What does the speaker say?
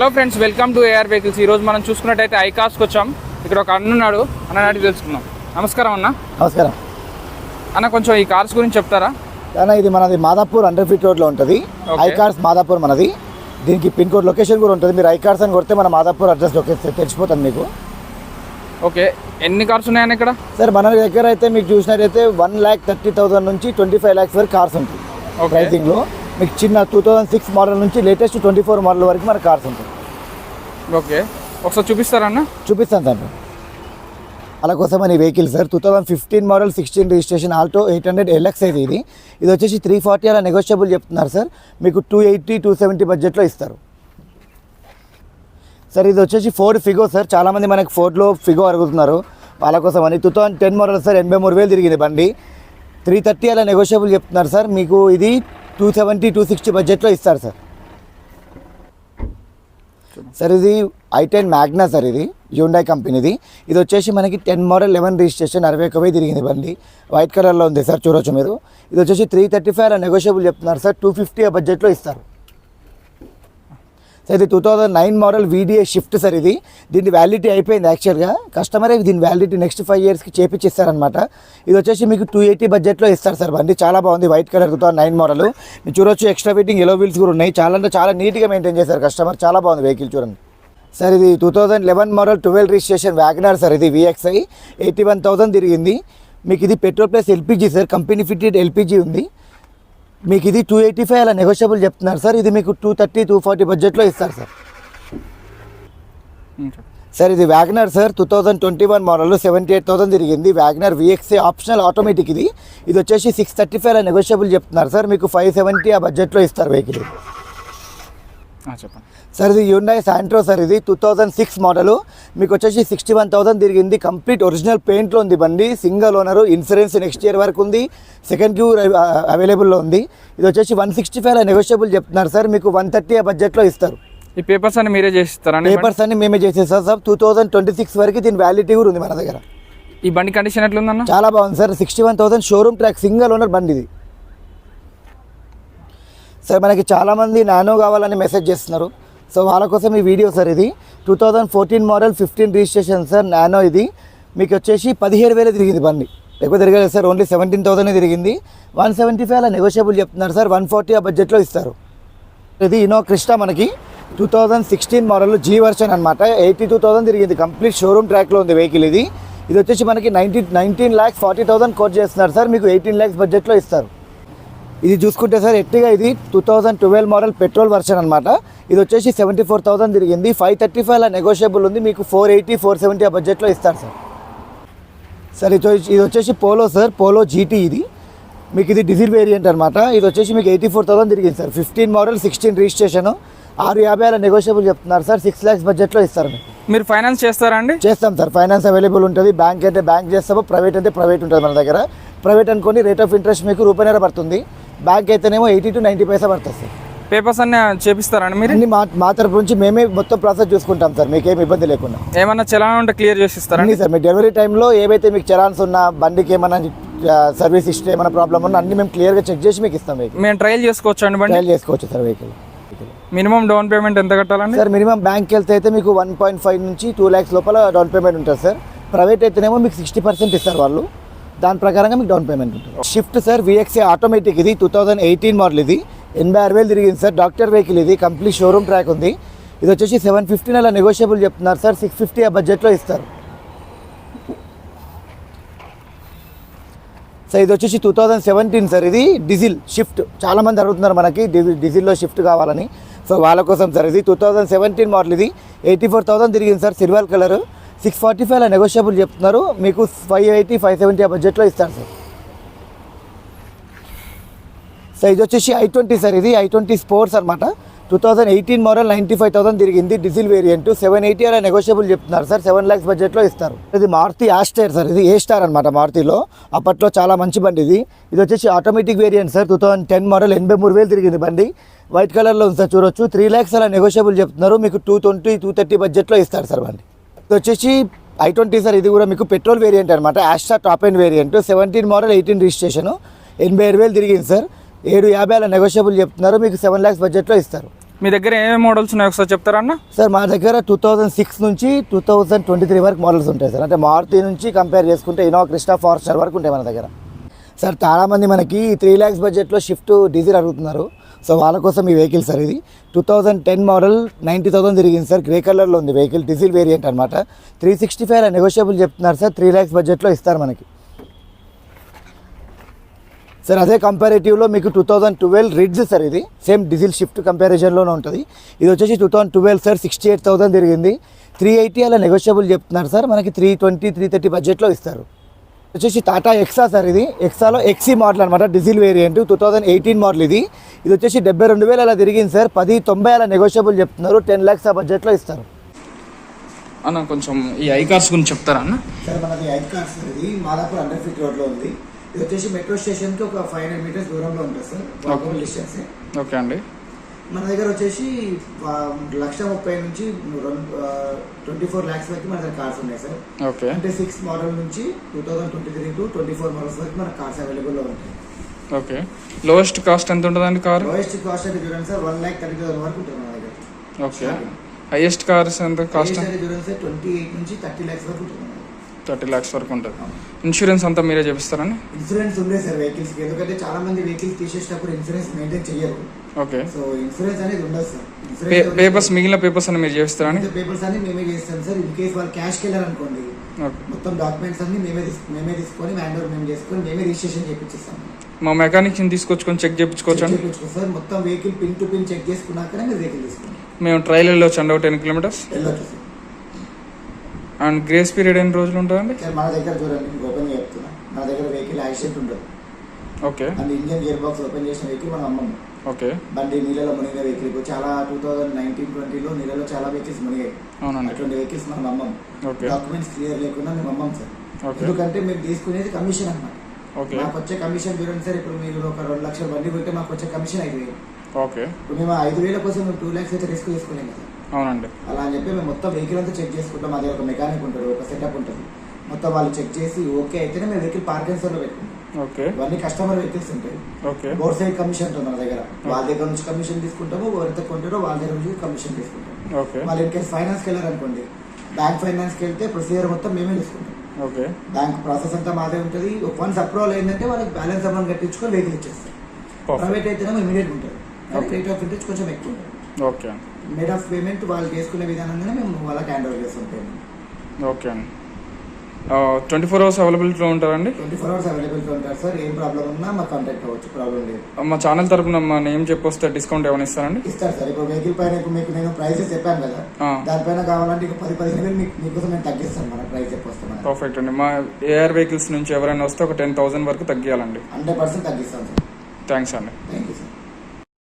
Hello friends, welcome to AR vehicles. ఈరోజు మనం చూసుకున్నట్టయితే ఐకార్స్కి వచ్చాం. ఇక్కడ ఒక అన్న ఉన్నాడు, అన్ననాటి తెలుసుకుందాం. నమస్కారం అన్న. నమస్కారం అన్న, కొంచెం ఈ కార్స్ గురించి చెప్తారా? అన్న, ఇది మనది మాదాపూర్ 100 ఫీట్ రోడ్లో ఉంటుంది. ఐకార్స్ మాదాపూర్ మనది. దీనికి పిన్ కోడ్ లొకేషన్ కూడా ఉంటుంది. మీరు ఐకార్స్ అని కొడితే మన మాదాపూర్ అడ్రస్ తెలిసిపోతుంది మీకు. ఓకే, ఎన్ని కార్స్ ఉన్నాయన్న ఇక్కడ? సార్, మన దగ్గర అయితే మీకు చూసినట్టయితే 1,30,000 నుంచి 25 lakhs వరకు కార్స్ ఉంటాయి ప్రైసింగ్లో. మీకు చిన్న 2006 మోడల్ నుంచి లేటెస్ట్ 24 మోడల్ వరకు మన కార్స్ ఉంటాయి. ఓకే, ఒకసారి చూపిస్తారన్న? చూపిస్తాను సార్. అలా కోసం ఈ vehicle sir 2015 model 16 registration Alto 800 LX అయితే ఇది వచ్చేసి 340 అలా నెగోషియబుల్ చెప్తున్నారు సార్. మీకు 280, 270 బడ్జెట్లో ఇస్తారు సార్. ఇది వచ్చేసి ఫోర్డ్ ఫిగో సార్. చాలామంది మనకి ఫోర్డ్లో ఫిగో అడుగుతున్నారు, వాళ్ళ కోసం అని. 2010 మోడల్ సార్, 83,000 తిరిగింది బండి. 330 అలా నెగోషియబుల్ చెప్తున్నారు సార్. మీకు ఇది 270, 260 బడ్జెట్లో ఇస్తారు సార్. సార్, ఇది i10 మ్యాగ్నా సార్. ఇది హ్యుండై కంపెనీది. ఇది వచ్చేసి మనకి 10 మోడల్ 11 రిజిస్ట్రేషన్ 61,000 తిరిగింది బండి. వైట్ కలర్లో ఉంది సార్, చూడొచ్చు మీరు. ఇది వచ్చేసి 335 అలా నెగోషియబుల్ చెప్తున్నారు సార్. 250 ఆ బడ్జెట్లో ఇస్తారు సార్. ఇది 2009 మోడల్ VDA షిఫ్ట్ సార్. ఇది దీని వ్యాలిడిటీ అయిపోయింది యాక్చువల్గా. కస్టమరే దీని వ్యాలిడిటీ నెక్స్ట్ 5 yearsకి చేపించిస్తారనమాట. ఇది వచ్చేసి మీకు 280 బడ్జెట్లో ఇస్తారు సార్. బండి చాలా బాగుంది, వైట్ కలర్ 2009 మోడల్. మీరు చూడొచ్చు, ఎక్స్ట్రా ఫిట్టింగ్ ఎలో వీల్స్ కూడా ఉన్నాయి. చాలా అంటే చాలా నీట్గా మెయింటైన్ చేశారు కస్టమర్. చాలా బాగుంది వెహికల్, చూడండి సార్. ఇది 2011 మోడల్ 12 రిజిస్ట్రేషన్ వ్యాగనర్ సార్. ఇది VXI 81,000 తిరిగింది. మీకు ఇది petrol plus LPG sir. Company fitted LPG ఉంది. మీకు ఇది 285 అలా నెగోషియబుల్ చెప్తున్నారు సార్. ఇది మీకు 230, 240 బడ్జెట్లో ఇస్తారు సార్. సార్, ఇది వ్యాగనర్ సార్ 2021 మోడల్ 78,000 తిరిగింది. WagonR VXI optional automatic. ఇది వచ్చేసి 635 అలా నెగోషియబుల్ చెప్తున్నారు సార్. మీకు 570 ఆ బడ్జెట్లో ఇస్తారు వెహికల్. చెప్పండి సార్, ఇది హ్యుండై శాంట్రో సార్. ఇది 2006 మోడల్. మీకు వచ్చేసి 61,000 తిరిగింది. కంప్లీట్ ఒరిజినల్ పెయింట్లో ఉంది బండి. Single owner. Insurance next year వరకు ఉంది. సెకండ్ క్యూ అవైలబుల్లో ఉంది. ఇది వచ్చేసి 165 నెగోషియబుల్ చెప్తున్నారు సార్. మీకు 130 ఆ బడ్జెట్లో ఇస్తారు. ఈ పేపర్స్ అన్ని మీరే చేసిస్తారా? పేపర్స్ అన్ని మేమే చేసేస్తాం సార్. 2026 వరకు దీని వ్యాలిడిటీ కూడా ఉంది మన దగ్గర. ఈ బండి కండిషన్ ఎట్లుందన్న? చాలా బాగుంది sir. 61,000 showroom track, single owner బండి ఇది సార్. మనకి చాలామంది నానో కావాలని మెసేజ్ చేస్తున్నారు, సో వాళ్ళ కోసం ఈ వీడియో సార్. ఇది 2014 మోడల్ 15 రిజిస్ట్రేషన్ సార్. నానో ఇది మీకు వచ్చేసి 17,000 తిరిగింది బండి. ఎక్కువ తిరగలేదు సార్, ఓన్లీ 17,000 తిరిగింది. 175 అలా నెగోషియబుల్ చెప్తున్నారు సార్. 140 ఆ బడ్జెట్లో ఇస్తారు. ఇది ఇనో క్రిస్టా మనకి 2016 మోడల్ G వర్షన్ అనమాట. 82,000 తిరిగింది. కంప్లీట్ షోరూమ్ ట్రాక్లో ఉంది వెహికల్. ఇది వచ్చేసి మనకి 19,40,000 కోట్ చేస్తున్నారు సార్. మీకు 18 lakhs బడ్జెట్లో ఇస్తారు. ఇది చూసుకుంటే సార్, ఎట్టిగా ఇది 2012 మోడల్ పెట్రోల్ వర్షన్ అనమాట. ఇది వచ్చేసి 74,000 తిరిగింది. 535 అలా నెగోషియబుల్ ఉంది. మీకు 480, 470 ఆ బడ్జెట్లో ఇస్తారు సార్. సార్, ఇది వచ్చేసి పోలో సార్. పోలో GT ఇది మీకు ఇది డీజిల్ వేరియంట్ అనమాట. ఇది వచ్చేసి మీకు 84,000 తిరిగింది సార్. 15 మోడల్ 16 రిజిస్ట్రేషన్ 650 అలా నెగోషియబుల్ చెప్తున్నారు సార్. 6 lakhs బడ్జెట్లో ఇస్తారు. మీరు ఫైనాన్స్ చేస్తారా అండి? చేస్తాం సార్. ఫైనాన్స్ అవైలబుల్ ఉంటుంది. బ్యాంక్ అయితే బ్యాంక్ చేస్తాము, ప్రైవేట్ అంటే ప్రైవేట్ ఉంటుంది మన దగ్గర. ప్రైవేట్ అనుకోండి, రేట్ ఆఫ్ ఇంట్రెస్ట్ మీకు రూపాయన్నర పడుతుంది. బ్యాంక్ అయితేనేమో 80 to 90 పైసా పడుతుంది సార్. పేపర్స్ అన్నీ చేపిస్తారండి మీరు? అన్ని మా తరపు నుంచి మేమే మొత్తం ప్రాసెస్ చూసుకుంటాం సార్, మీకేం ఇబ్బంది లేకుండా. ఏమన్నా చలాన్ ఉంటే క్లియర్ చేసి ఇస్తారండి సార్? మీ డెలివరీ టైంలో ఏవైతే మీకు చలాన్స్ ఉన్నా, బండికి ఏమైనా సర్వీస్ హిస్టరీ ఏమైనా ప్రాబ్లమ్ ఉన్నా అన్ని మేము క్లియర్గా చెక్ చేసి మీకు ఇస్తాం. వెహికల్ మేము ట్రయల్ చేసుకోవచ్చు అండి? ట్రయల్ చేసుకోవచ్చు sir. Vehicle minimum down payment ఎంత కట్టాలండి సార్? మినిమం బ్యాంక్కి వెళ్తే అయితే మీకు 1.5 నుంచి 2 lakhs లోపల డౌన్ పేమెంట్ ఉంటుంది సార్. ప్రైవేట్ అయితేనేమో మీకు 60% ఇస్తారు వాళ్ళు. దాని ప్రకారంగా మీకు డౌన్ పేమెంట్ ఉంటుంది. Shift sir VXI automatic. ఇది 2018 మోడల్. ఇది 86,000 తిరిగింది సార్. Doctor vehicle. ఇది కంప్లీట్ షోరూమ్ ట్రాక్ ఉంది. ఇది వచ్చేసి 715 అలా నెగోషియబుల్ చెప్తున్నారు సార్. 650 ఆ బడ్జెట్లో ఇస్తారు సార్. ఇది వచ్చేసి 2017 సార్. ఇది డీజిల్ షిఫ్ట్. చాలామంది అడుగుతున్నారు మనకి డీజిల్లో షిఫ్ట్ కావాలని, సో వాళ్ళ కోసం సార్. ఇది 2017 మోడల్. ఇది 84,000 తిరిగింది సార్. Silver colour. 645 అలా నెగోషియబుల్ చెప్తున్నారు. మీకు 580, 570 ఆ బడ్జెట్లో ఇస్తారు సార్. సార్, ఇది వచ్చేసి i20 సార్. ఇది i20 స్పోర్ట్స్ అనమాట. 2018 మోడల్ 95,000 తిరిగింది. Diesel variant. 780 అలా నెగోషియబుల్ చెప్తున్నారు సార్. 7 lakhs బడ్జెట్లో ఇస్తారు. ఇది మారుతి యాస్టర్ సార్. ఇది A-స్టార్ అనమాట మారుతిలో. అప్పట్లో చాలా మంచి బండి ఇది. ఇది వచ్చేసి ఆటోమేటిక్ వేరియంట్ సార్. 2010 మోడల్ 83,000 తిరిగింది బండి. వైట్ కలర్లో ఉంది సార్, చూడొచ్చు. 3 lakhs అలా నెగోషియబుల్ చెప్తున్నారు. మీకు 220, 230 బడ్జెట్లో ఇస్తారు సార్ బండి. ఇది వచ్చేసి i20 సార్. ఇది కూడా మీకు పెట్రోల్ వేరియంట్ అనమాట. Aster top end variant. 17 model 18 registration 87,000 తిరిగింది సార్. 750 అలా నెగోషియబుల్ చెప్తున్నారు. మీకు 7 lakhs బడ్జెట్లో ఇస్తారు. మీ దగ్గర ఏమేమి మోడల్స్ ఉన్నాయో ఒకసారి చెప్తారా అన్న? సార్ మా దగ్గర 2006 నుంచి 2023 వరకు మోడల్స్ ఉంటాయి సార్. అంటే మారుతి నుంచి కంపేర్ చేసుకుంటే ఇన్నోవా క్రిస్టా ఫార్చునర్ వరకు ఉంటాయి మన దగ్గర. సార్ చాలామంది మనకి 3 lakhs బడ్జెట్లో షిఫ్ట్ డీజిల్ అడుగుతున్నారు. సో వాళ్ళ కోసం ఈ వెహికల్ సార్. ఇది 2010 మోడల్ 90,000 తిరిగింది సార్. గ్రే కలర్లో ఉంది వెహికల్, డీజిల్ వేరియంట్ అనమాట. 365 నెగోషియబుల్ చెప్తున్నారు సార్. 3 lakhs బడ్జెట్లో ఇస్తారు మనకి సార్. అదే కంపారేటివ్లో మీకు 2012 రిడ్జ్ సార్. ఇది సేమ్ డీజిల్ షిఫ్ట్ కంపారిజన్లోనే ఉంటుంది. ఇది వచ్చేసి 2012 సార్. 68,000 తిరిగింది. 380 అలా నెగోషియబుల్ చెప్తున్నారు సార్. మనకి 320, 330 బడ్జెట్లో ఇస్తారు. వచ్చేసి టాటా ఎక్సా సార్. ఇది ఎక్సాలో ఎక్సీ మోడల్ అనమాట, డీజిల్ వేరియంట్. 2018 మోడల్ ఇది. ఇది వచ్చేసి 72,000 అలా తిరిగింది సార్. 1090 అలా నెగోషియబుల్ చెప్తున్నారు. 10 lakhs ఆ బడ్జెట్లో ఇస్తారు అన్న. కొంచెం ఈ ఐ కార్స్ గురించి చెప్తారా అన్న? సార్ మనది ఐ కార్స్ ఇది మాదాపూర్ అండర్ ఫీట్ రోడ్లో ఉంది. ఇది వచ్చేసి మెట్రో స్టేషన్కి ఒక 500 meters దూరంలో ఉంటుంది సార్. Walkable distance. ఓకే అండి. మన దగ్గర వచ్చేసి 1,30,000 నుంచి 24 lakhs వరకు మన దగ్గర కార్స్ ఉన్నాయి సార్. ఓకే. అంటే 6 మోడల్ నుంచి 2023 to 24 మోడల్స్ వరకు మన కార్స్ అవైలబుల్లో ఉంటాయి. ఓకే. లోయెస్ట్ కాస్ట్ ఎంత ఉంటుందండి కార్? లోయెస్ట్ కాస్ట్ అంటే చూడండి సార్ 1,30,000 వరకు ఉంటుంది మన దగ్గర. ఓకే. హైయెస్ట్ కార్స్ ఎంత కాస్ట్? చూడండి సార్ 28 నుంచి 30 lakhs వరకు ఉంటుంది. 30 lakhs వరకు ఉంటుంది. ఇన్సూరెన్స్ అంతా మీరే చేపిస్తారండి? ఇన్సూరెన్స్ ఉండే సార్ వెహికల్స్కి. ఎందుకంటే చాలా మంది వెహికల్స్ తీసేటప్పుడు ఇన్సూరెన్స్ మెయింటైన్ చేయరు. ఓకే. సో ఇన్సూరెన్స్ అనేది ఉండదు సార్. పేపర్స్, మిగిలిన పేపర్స్ అన్ని మీరు చేస్తారని? పేపర్స్ అన్ని మేమే చేస్తాం సార్. ఇన్ కేస్ వాళ్ళు క్యాష్కి వెళ్ళారు అనుకోండి, మొత్తం డాక్యుమెంట్స్ అన్ని మేమే తీసుకొని హ్యాండ్ ఓవర్ మేము చేసుకొని మేమే రిజిస్ట్రేషన్ చేయించేస్తాం. మా మెకానిక్స్ తీసుకొచ్చుకొని చెక్ చేయించుకోవచ్చు అండి? సార్ మొత్తం vehicle pin to pin check చేసుకున్నాకనే మీరు వెహికల్ తీసుకోండి. మేము ట్రైల్ వెళ్ళొచ్చు అండి. 10 kilometers వెళ్ళొచ్చు సార్. అండ్ గ్రేస్ పీరియడ్ ఎన్ని రోజులు ఉంటుందండి? సార్ మన దగ్గర చూడండి, మీకు ఓపెన్ చెప్తున్నా. మన దగ్గర వెహికల్ యాక్సిడెంట్ ఉండదు. Okay. And engine gear box open చేసిన వెహికల్ మనం అమ్మము. ఓకే. బండి నీళ్ళలో మునిగిన వెహికల్ చాలా 2019-20లో నీళ్ళలో చాలా వెహికల్స్ మునిగాయి. అవునండి. అటువంటి వెహికల్స్ మనం అమ్మం. ఓకే. డాక్యుమెంట్స్ క్లియర్ లేకుండా మేము అమ్మం సార్. ఓకే. ఎందుకంటే మేము తీసుకునేది కమిషన్ అన్నమాట. ఓకే. మాకు వచ్చే కమిషన్ చూడండి సార్. ఇప్పుడు మీరు ఒక 2 లక్షల బండి పెడితే మాకు వచ్చే కమిషన్ 5,000. ఓకే. ఇప్పుడు మేము 5,000 కోసం మేము 2 lakhs అయితే రిస్క్ తీసుకోలేం కదా. అవునండి. అలా అని చెప్పి మేము మొత్తం వెహికల్ అంతా చెక్ చేసుకుంటాం. మాది ఒక మెకానిక్ ఉంటాడు, ఒక సెటప్ ఉంటుంది. మొత్తం వాళ్ళు చెక్ చేసి ఓకే అయితేనే మేము వెహికల్ పార్కింగ్ లో పెట్టుకుంటాం. ఓకే. ఇవన్నీ కస్టమర్ వెహికల్స్ ఉంటాయి. ఓకే. బోర్డ్ సైడ్ కమిషన్ ఉంటుంది మన దగ్గర. వాళ్ళ దగ్గర నుంచి కమిషన్ తీసుకుంటాము, ఎవరైతే కొంటారో వాళ్ళ దగ్గర నుంచి కమిషన్ తీసుకుంటాం. ఓకే. వాళ్ళు ఇన్ కేసు ఫైనాన్స్కి వెళ్ళారు అనుకోండి, బ్యాంక్ ఫైనాన్స్కి వెళ్తే ప్రొసీజర్ మొత్తం మేమే తీసుకుంటాం. ఓకే. బ్యాంక్ ప్రాసెస్ అంతా మాదే ఉంటుంది. వన్స్ అప్రూవల్ అయిందంటే వాళ్ళకి బ్యాలెన్స్ అమౌంట్ కట్టించుకొని వెహికల్ ఇచ్చేస్తాం. ప్రైవేట్ అయితేనేమో ఇమీడియట్ ఉంటుంది. రేట్ ఆఫ్ ఇంట్రెస్ట్ కొంచెం ఎక్కువ ఉంటుంది. ఓకే. మేడ్ ఆఫ్ పేమెంట్ వాళ్ళు చేసుకునే విధానంగానే మేము వాళ్ళకి హ్యాండ్ ఓవర్ చేస్తాం పేమెంట్. ఓకే అండి. 24 hours అవైలబిలిటీలో ఉంటారండి? 24 hours అవైలబిలిటీ ఉంటారు సార్. ఏం ప్రాబ్లం ఉన్నా మాకు కాంటాక్ట్ అవ్వచ్చు, ప్రాబ్లం లేదు. మా ఛానల్ తరపున మా నేమ్ చెప్పొస్తే డిస్కౌంట్ ఏమైనా ఇస్తారండి? ఇస్తారు సార్. ఇప్పుడు వెహికల్ పైన ఇప్పుడు మీకు నేను ప్రైసెస్ చెప్పాను కదా, దానిపైన కావాలంటే ఇక 10-15 వేలు మీకోసం నేను తగ్గిస్తాను. మన ప్రైస్ చెప్పొస్తాను. పర్ఫెక్ట్ అండి. మా ఏఆర్ వెహికల్స్ నుంచి ఎవరైనా వస్తే ఒక 10,000 వరకు తగ్గియాలండి. 100% తగ్గిస్తాను సార్. థ్యాంక్స్ అండి. Thank you sir.